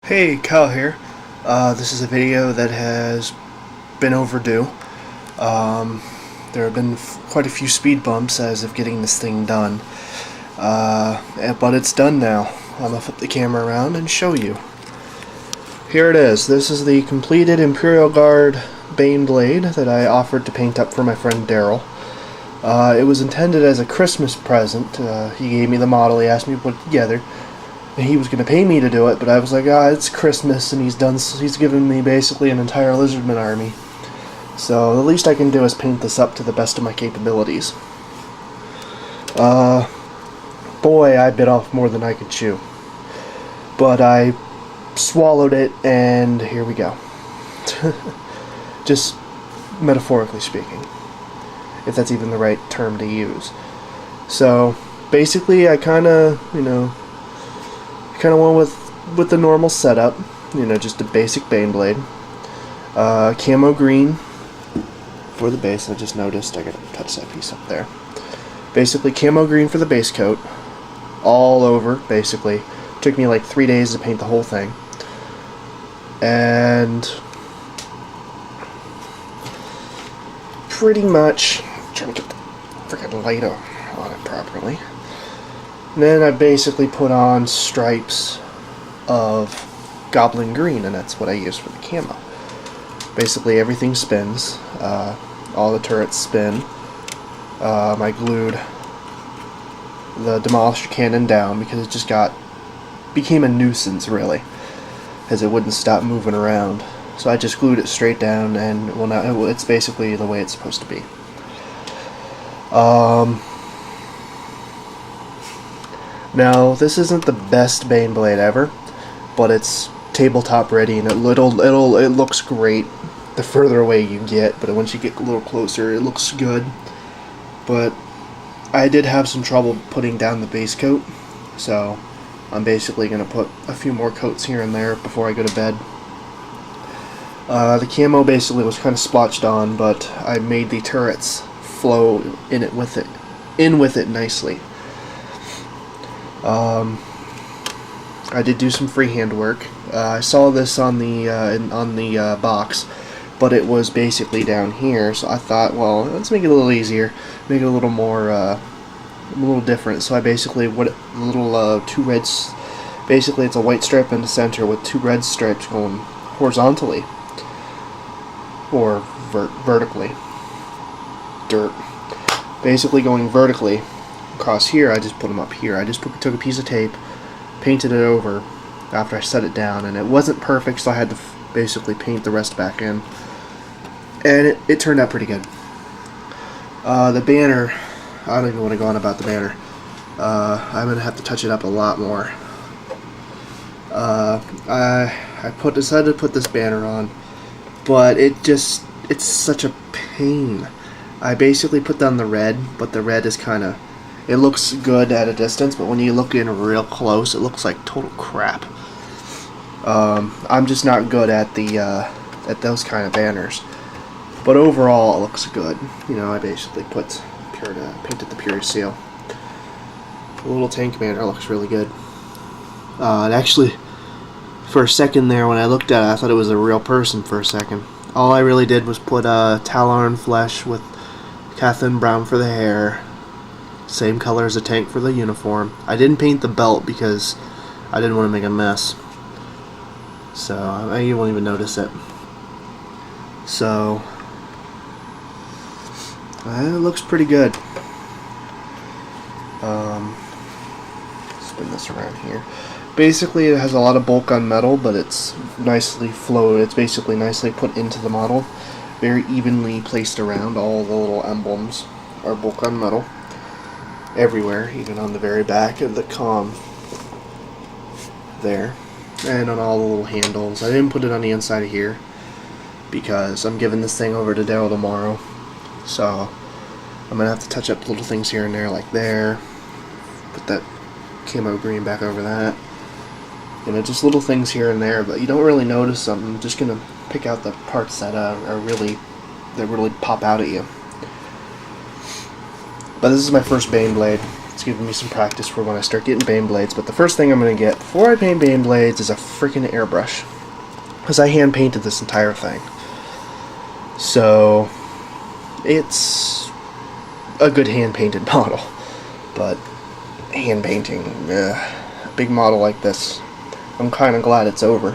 Hey, Kyle here. This is a video that has been overdue. There have been quite a few speed bumps as of getting this thing done. But it's done now. I'm going to flip the camera around and show you. Here it is. This is the completed Imperial Guard Baneblade that I offered to paint up for my friend Daryl. It was intended as a Christmas present. He gave me the model, he asked me to put it together. He was going to pay me to do it, but I was like, it's Christmas, and he's given me basically an entire lizardman army. So the least I can do is paint this up to the best of my capabilities. Boy, I bit off more than I could chew. But I swallowed it, and here we go. Just metaphorically speaking, if that's even the right term to use. So basically, I kind of went with the normal setup, just a basic Baneblade. Camo green for the base. I just noticed I gotta touch that piece up there. Basically, camo green for the base coat, all over. Basically, took me like 3 days to paint the whole thing, and pretty much trying to get the freaking light on it properly. And then I basically put on stripes of goblin green, and that's what I use for the camo. Basically everything spins. All the turrets spin. I glued the demolisher cannon down because it just became a nuisance, really, as it wouldn't stop moving around. So I just glued it straight down, and now it's basically the way it's supposed to be. Now, this isn't the best Baneblade ever, but it's tabletop ready, and it looks great the further away you get, but once you get a little closer, it looks good. But I did have some trouble putting down the base coat, so I'm basically going to put a few more coats here and there before I go to bed. The camo basically was kind of splotched on, but I made the turrets flow in with it nicely. I did do some freehand work. I saw this on the box, but it was basically down here, so I thought, well, let's make it a little easier, make it a little more, a little different. So I basically two reds. Basically, it's a white stripe in the center with two red stripes going horizontally or vertically. Basically going vertically across here. I just put them up here. I just took a piece of tape, painted it over after I set it down, and it wasn't perfect, so I had to basically paint the rest back in, and it turned out pretty good. The banner, I don't even want to go on about the banner. I'm gonna have to touch it up a lot more. I decided to put this banner on, but it's such a pain. I basically put down the red, but the red is it looks good at a distance, but when you look in real close, it looks like total crap. I'm just not good at at those kind of banners, but overall it looks good. I basically painted the Pure Seal. The little tank banner looks really good. And actually, for a second there, when I looked at it, I thought it was a real person for a second. All I really did was put Talon flesh with Catherine brown for the hair, same color as the tank for the uniform. I didn't paint the belt because I didn't want to make a mess, so you won't even notice it. So it looks pretty good. Spin this around here. Basically, it has a lot of bulk on metal, but it's nicely flowed. It's basically nicely put into the model, very evenly placed around. All the little emblems are bulk on metal everywhere, even on the very back of the comm there, and on all the little handles. I didn't put it on the inside of here because I'm giving this thing over to Daryl tomorrow, so I'm gonna have to touch up little things here and there, like there. Put that camo green back over that. Just little things here and there, but you don't really notice them. I'm just gonna pick out the parts that really pop out at you. But this is my first Baneblade, It's giving me some practice for when I start getting Baneblades. But the first thing I'm going to get before I paint Baneblades is a freaking airbrush. Because I hand painted this entire thing. So it's a good hand painted model. But hand painting, a big model like this, I'm kind of glad it's over.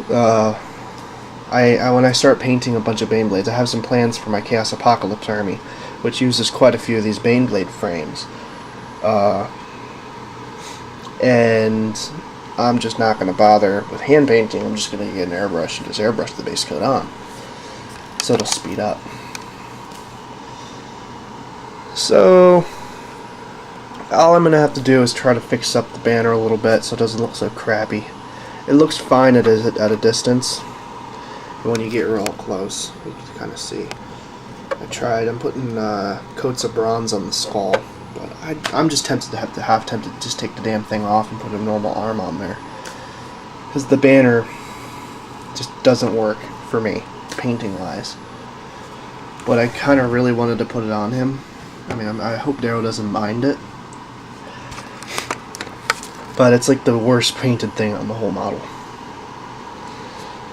When I start painting a bunch of Baneblades, I have some plans for my Chaos Apocalypse army, which uses quite a few of these Baneblade frames. And I'm just not going to bother with hand painting. I'm just going to get an airbrush and just airbrush the base coat on. So it'll speed up. So all I'm going to have to do is try to fix up the banner a little bit so it doesn't look so crappy. It looks fine at a distance. And when you get real close, you can kind of see. I'm putting coats of bronze on the skull, but I'm just tempted to just take the damn thing off and put a normal arm on there. Because the banner just doesn't work for me, painting-wise. But I kind of really wanted to put it on him. I mean, I hope Darrow doesn't mind it. But it's like the worst painted thing on the whole model.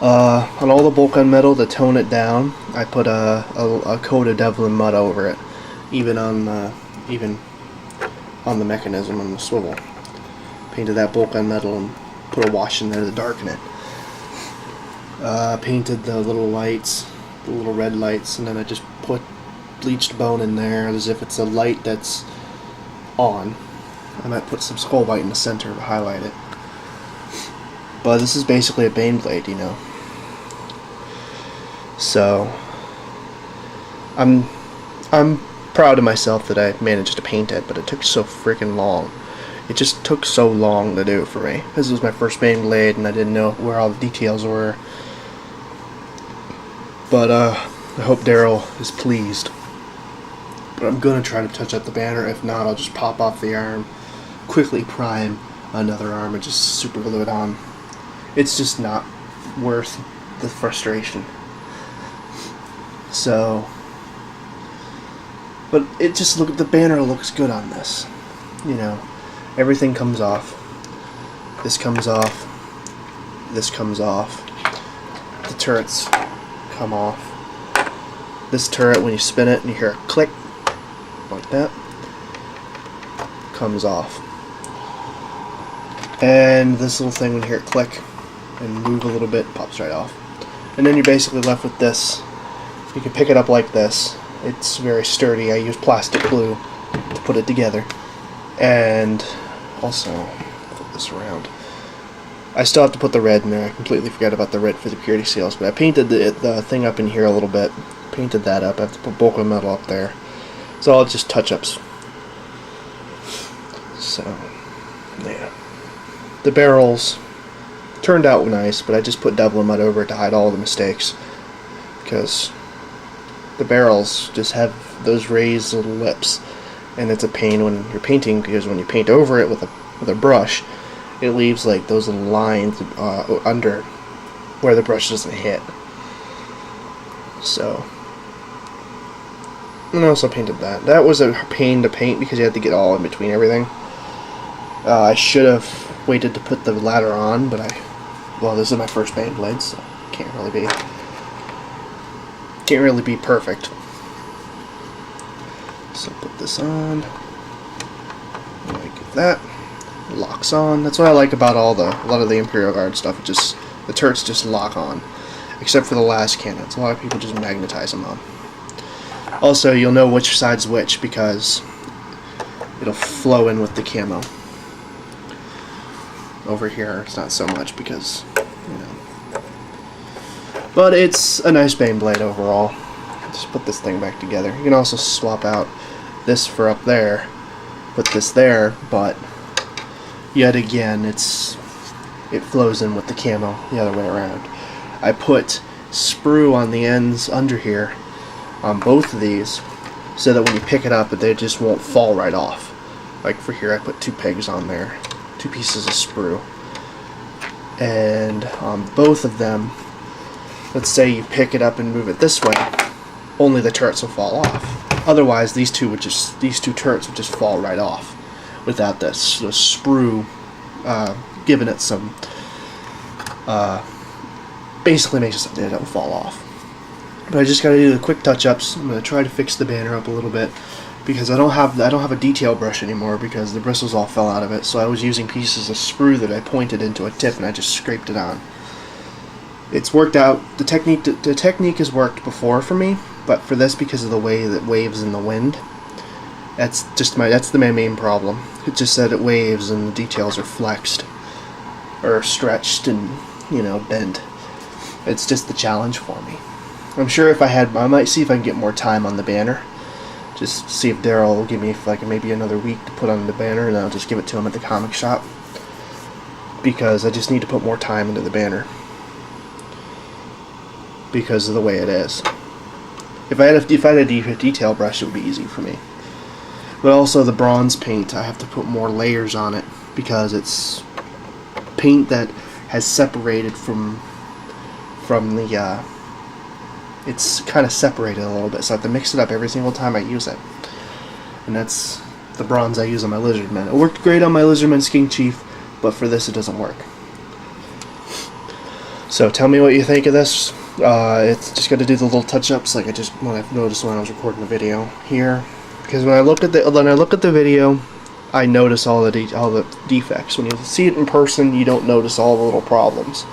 On all the bulk on metal, to tone it down, I put a coat of Devlin mud over it, even on the mechanism on the swivel. Painted that bulk on metal and put a wash in there to darken it. Painted the little lights, the little red lights, and then I just put bleached bone in there as if it's a light that's on. I might put some skull white in the center to highlight it. But this is basically a Baneblade, you know. So I'm proud of myself that I managed to paint it, but it took so freaking long. It just took so long to do for me. This was my first Baneblade, and I didn't know where all the details were. But I hope Darrow is pleased. But I'm gonna try to touch up the banner. If not, I'll just pop off the arm, quickly prime another arm, and just super glue it on. It's just not worth the frustration. So, but it just the banner looks good on this. You know, everything comes off. This comes off. This comes off. The turrets come off. This turret, when you spin it and you hear a click, like that, comes off. And this little thing, when you hear it click and move a little bit, pops right off. And then you're basically left with this. You can pick it up like this. It's very sturdy. I use plastic glue to put it together. And also, flip this around. I still have to put the red in there. I completely forgot about the red for the purity seals, but I painted the thing up in here a little bit. Painted that up. I have to put bulk of metal up there. So all just touch-ups. So, yeah. The barrels turned out nice, but I just put Devlin mud over it to hide all the mistakes. Because the barrels just have those raised little lips, and it's a pain when you're painting, because when you paint over it with a brush, it leaves like those little lines under where the brush doesn't hit. So, and I also painted that. That was a pain to paint because you had to get all in between everything. I should have waited to put the ladder on, but well, this is my first Baneblade, so can't really be perfect. So put this on, like that, locks on. That's what I like about a lot of the Imperial Guard stuff. The turrets just lock on, except for the last cannons. A lot of people just magnetize them on. Also, you'll know which side's which because it'll flow in with the camo. Over here, it's not so much because, you know. But it's a nice Baneblade overall. Just put this thing back together. You can also swap out this for up there, put this there, but yet again, it flows in with the camo the other way around. I put sprue on the ends under here on both of these so that when you pick it up, they just won't fall right off. Like for here, I put 2 pegs on there, 2 pieces of sprue, and on both of them, let's say you pick it up and move it this way, only the turrets will fall off. Otherwise, these two turrets would just fall right off without the sprue giving it some. Basically makes it so they don't fall off. But I just got to do the quick touch-ups. I'm going to try to fix the banner up a little bit because I don't have a detail brush anymore because the bristles all fell out of it. So I was using pieces of sprue that I pointed into a tip and I just scraped it on. It's worked out. The technique has worked before for me, but for this, because of the way that waves in the wind, that's my main problem. It's just that it waves and the details are flexed or stretched and, you know, bent. It's just the challenge for me. I'm sure I might see if I can get more time on the banner. Just see if Daryl will give me maybe another week to put on the banner, and I'll just give it to him at the comic shop. Because I just need to put more time into the banner. Because of the way it is. If I had a detail brush, it would be easy for me. But also the bronze paint, I have to put more layers on it because it's paint that has separated from the it's kind of separated a little bit, so I have to mix it up every single time I use it. And that's the bronze I use on my Lizardman. It worked great on my Lizardman Sking Chief, but for this it doesn't work. So tell me what you think of this. It's just got to do the little touch-ups like what I've noticed when I was recording the video here. Because when I look at the video, I notice all the defects. When you see it in person, you don't notice all the little problems.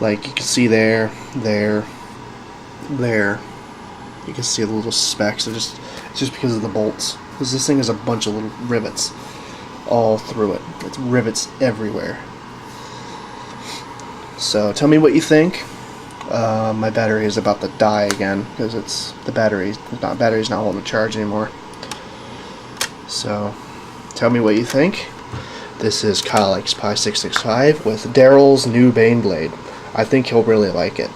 Like you can see there. You can see the little specks. It's just because of the bolts. Because this thing has a bunch of little rivets all through it. It's rivets everywhere. So tell me what you think. My battery is about to die again because the battery's not holding a charge anymore. So tell me what you think. This is Kyle X Pie 665 with Daryl's new Baneblade. I think he'll really like it.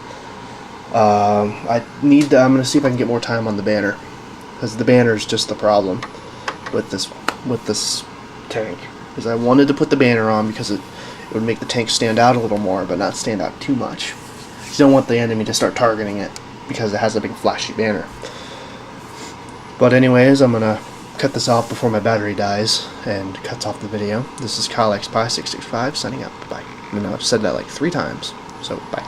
I'm gonna see if I can get more time on the banner because the banner is just the problem with this tank. Because I wanted to put the banner on because it would make the tank stand out a little more, but not stand out too much. You don't want the enemy to start targeting it because it has a big flashy banner. But anyways, I'm gonna cut this off before my battery dies and cuts off the video. This is Kyle X Pie 665 signing out. Bye. I know I've said that like 3 times, so bye.